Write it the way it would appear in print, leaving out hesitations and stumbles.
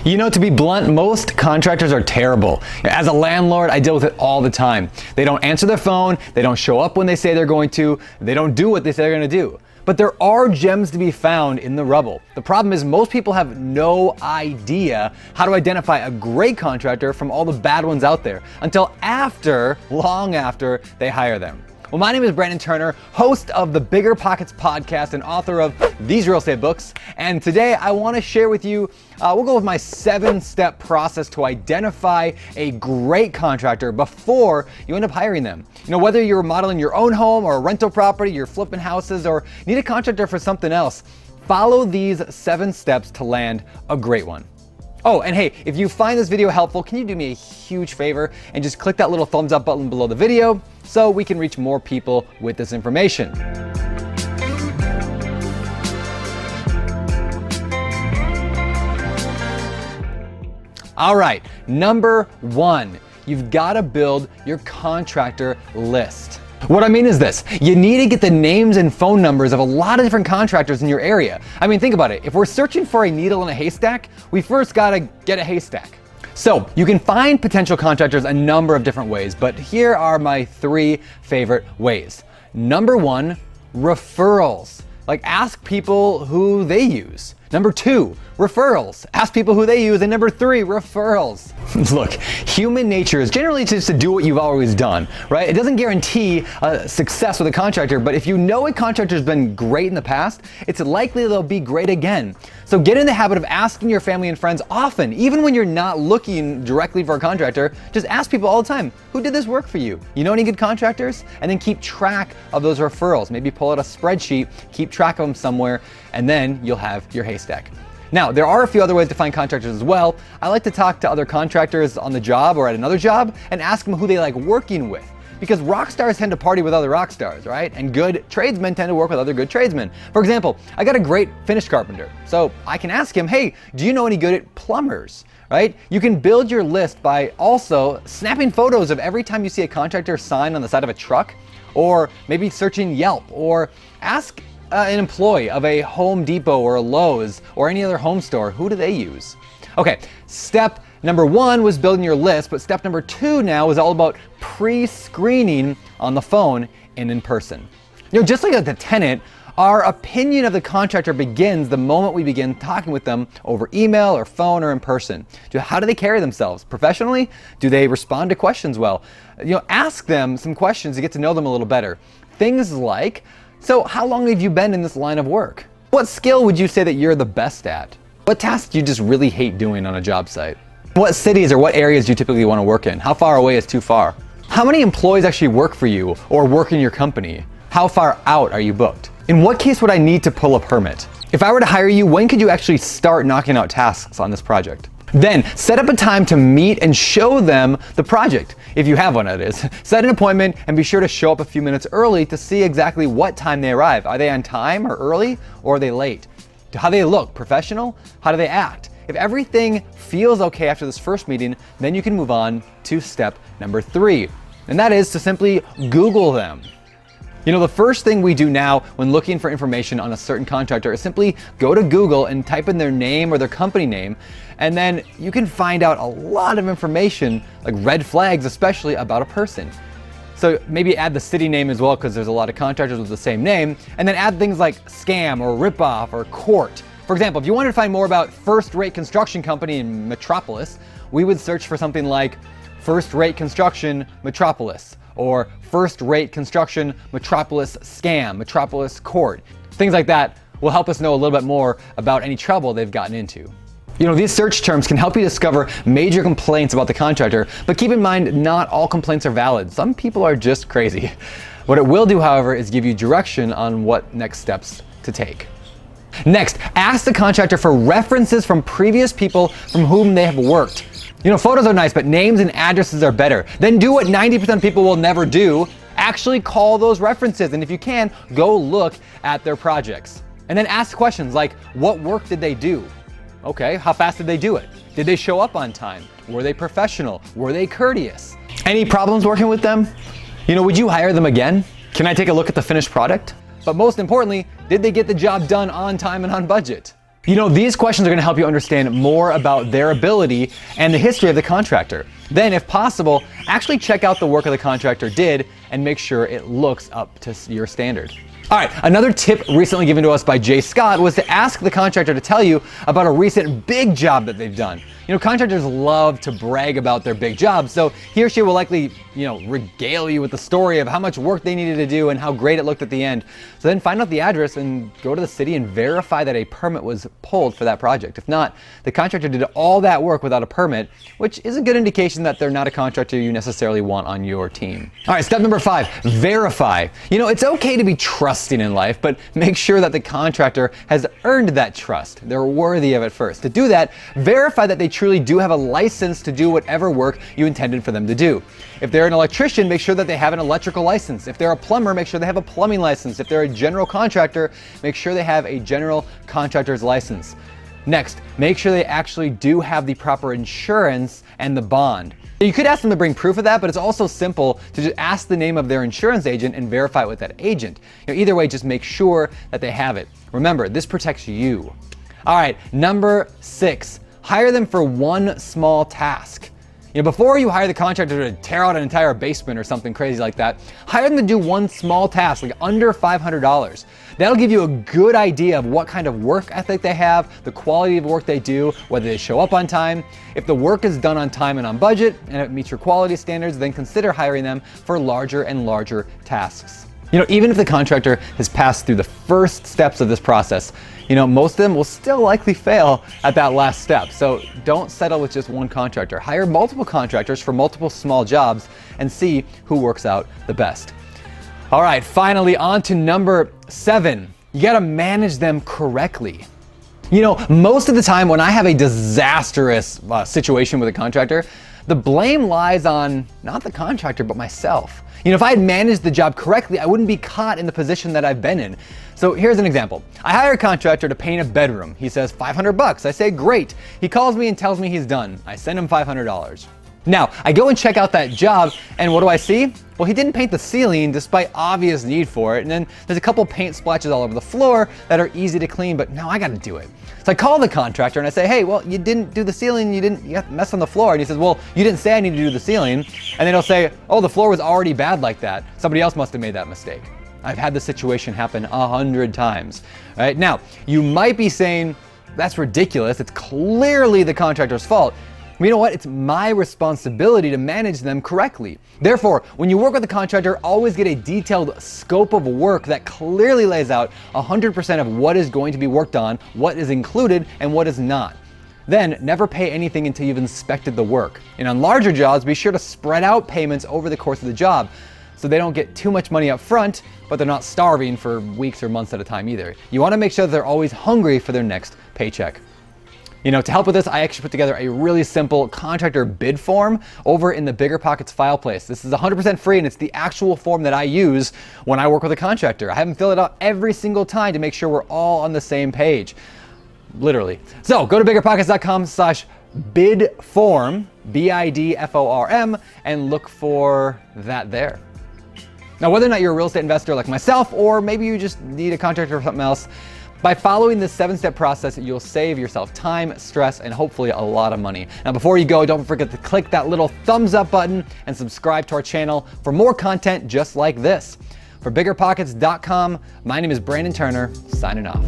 You know, to be blunt, most contractors are terrible. As a landlord, I deal with it all the time. They don't answer their phone, they don't show up when they say they're going to, they don't do what they say they're gonna do. But there are gems to be found in the rubble. The problem is most people have no idea how to identify a great contractor from all the bad ones out there until after, long after, they hire them. Well, my name is Brandon Turner, host of the BiggerPockets podcast and author of these real estate books. And today I want to share with you, we'll go with my 7-step process to identify a great contractor before you end up hiring them. You know, whether you're remodeling your own home or a rental property, you're flipping houses, or need a contractor for something else, follow these 7 steps to land a great one. Oh, and hey, if you find this video helpful, can you do me a huge favor and just click that little thumbs up button below the video so we can reach more people with this information. All right, number 1, you've got to build your contractor list. What I mean is this, you need to get the names and phone numbers of a lot of different contractors in your area. I mean, think about it. If we're searching for a needle in a haystack, we first gotta get a haystack. So you can find potential contractors a number of different ways, but here are my 3 favorite ways. Number 1, referrals. Like, ask people who they use. Number 2, referrals. Ask people who they use. And number 3, referrals. Look, human nature is generally just to do what you've always done, right? It doesn't guarantee success with a contractor, but if you know a contractor's been great in the past, it's likely they'll be great again. So get in the habit of asking your family and friends often, even when you're not looking directly for a contractor. Just ask people all the time, who did this work for you? You know any good contractors? And then keep track of those referrals. Maybe pull out a spreadsheet, keep track of them somewhere, and then you'll have your haystack. Now, there are a few other ways to find contractors as well. I like to talk to other contractors on the job or at another job and ask them who they like working with. Because rock stars tend to party with other rock stars, right? And good tradesmen tend to work with other good tradesmen. For example, I got a great finish carpenter, so I can ask him, hey, do you know any good at plumbers? Right? You can build your list by also snapping photos of every time you see a contractor sign on the side of a truck, or maybe searching Yelp, or ask an employee of a Home Depot or a Lowe's or any other home store, who do they use? Okay, step number 1 was building your list, but step number 2 now is all about pre-screening on the phone and in person. You know, just like the tenant, our opinion of the contractor begins the moment we begin talking with them over email or phone or in person. How do they carry themselves? Professionally? Do they respond to questions well? You know, ask them some questions to get to know them a little better. Things like, so how long have you been in this line of work? What skill would you say that you're the best at? What tasks do you just really hate doing on a job site? What cities or what areas do you typically want to work in? How far away is too far? How many employees actually work for you or work in your company? How far out are you booked? In what case would I need to pull a permit? If I were to hire you, when could you actually start knocking out tasks on this project? Then set up a time to meet and show them the project. If you have one, that is. Set an appointment and be sure to show up a few minutes early to see exactly what time they arrive. Are they on time or early, or are they late? How do they look? Professional? How do they act? If everything feels okay after this first meeting, then you can move on to step number 3. And that is to simply Google them. You know, the first thing we do now when looking for information on a certain contractor is simply go to Google and type in their name or their company name, and then you can find out a lot of information, like red flags especially, about a person. So maybe add the city name as well, because there's a lot of contractors with the same name, and then add things like scam or ripoff or court. For example, if you wanted to find more about first-rate construction company in Metropolis, we would search for something like first-rate construction Metropolis, or first-rate construction Metropolis scam, Metropolis court. Things like that will help us know a little bit more about any trouble they've gotten into. You know, these search terms can help you discover major complaints about the contractor, but keep in mind, not all complaints are valid. Some people are just crazy. What it will do, however, is give you direction on what next steps to take. Next, ask the contractor for references from previous people from whom they have worked. You know, photos are nice, but names and addresses are better. Then do what 90% of people will never do. Actually call those references, and if you can, go look at their projects. And then ask questions like, what work did they do? Okay, how fast did they do it? Did they show up on time? Were they professional? Were they courteous? Any problems working with them? You know, would you hire them again? Can I take a look at the finished product? But most importantly, did they get the job done on time and on budget? These questions are going to help you understand more about their ability and the history of the contractor. Then, if possible, actually check out the work the contractor did and make sure it looks up to your standard. All right, another tip recently given to us by Jay Scott was to ask the contractor to tell you about a recent big job that they've done. Contractors love to brag about their big jobs, so he or she will likely, regale you with the story of how much work they needed to do and how great it looked at the end. So then find out the address and go to the city and verify that a permit was pulled for that project. If not, the contractor did all that work without a permit, which is a good indication that they're not a contractor you necessarily want on your team. All right, step number 5, verify. It's okay to be trusting in life, but make sure that the contractor has earned that trust. They're worthy of it first. To do that, verify that they truly do have a license to do whatever work you intended for them to do. If they're an electrician, make sure that they have an electrical license. If they're a plumber, make sure they have a plumbing license. If they're a general contractor, make sure they have a general contractor's license. Next, make sure they actually do have the proper insurance and the bond. You could ask them to bring proof of that, but it's also simple to just ask the name of their insurance agent and verify it with that agent. Either way, just make sure that they have it. Remember, this protects you. All right, number 6, hire them for one small task. Before you hire the contractor to tear out an entire basement or something crazy like that, hire them to do one small task, like under $500. That'll give you a good idea of what kind of work ethic they have, the quality of work they do, whether they show up on time. If the work is done on time and on budget, and it meets your quality standards, then consider hiring them for larger and larger tasks. Even if the contractor has passed through the first steps of this process, most of them will still likely fail at that last step. So don't settle with just one contractor. Hire multiple contractors for multiple small jobs and see who works out the best. All right, finally on to number 7. You gotta manage them correctly. Most of the time when I have a disastrous situation with a contractor, the blame lies on not the contractor, but myself. If I had managed the job correctly, I wouldn't be caught in the position that I've been in. So here's an example. I hire a contractor to paint a bedroom. He says $500. I say, great. He calls me and tells me he's done. I send him $500. Now, I go and check out that job, and what do I see? Well, he didn't paint the ceiling despite obvious need for it, and then there's a couple paint splotches all over the floor that are easy to clean, but now I gotta do it. So I call the contractor and I say, hey, well, you didn't do the ceiling, you got mess on the floor. And he says, well, you didn't say I need to do the ceiling. And then he'll say, oh, the floor was already bad like that. Somebody else must have made that mistake. I've had this situation happen 100 times. All right, now, you might be saying, that's ridiculous, it's clearly the contractor's fault. You know what? It's my responsibility to manage them correctly. Therefore, when you work with a contractor, always get a detailed scope of work that clearly lays out 100% of what is going to be worked on, what is included, and what is not. Then, never pay anything until you've inspected the work. And on larger jobs, be sure to spread out payments over the course of the job so they don't get too much money up front, but they're not starving for weeks or months at a time either. You want to make sure that they're always hungry for their next paycheck. To help with this, I actually put together a really simple contractor bid form over in the BiggerPockets file place. This is 100% free, and it's the actual form that I use when I work with a contractor. I have them fill it out every single time to make sure we're all on the same page, literally. So go to biggerpockets.com/bidform, BIDFORM, and look for that there. Now, whether or not you're a real estate investor like myself, or maybe you just need a contractor or something else, by following this 7-step process, you'll save yourself time, stress, and hopefully a lot of money. Now, before you go, don't forget to click that little thumbs up button and subscribe to our channel for more content just like this. For BiggerPockets.com, my name is Brandon Turner, signing off.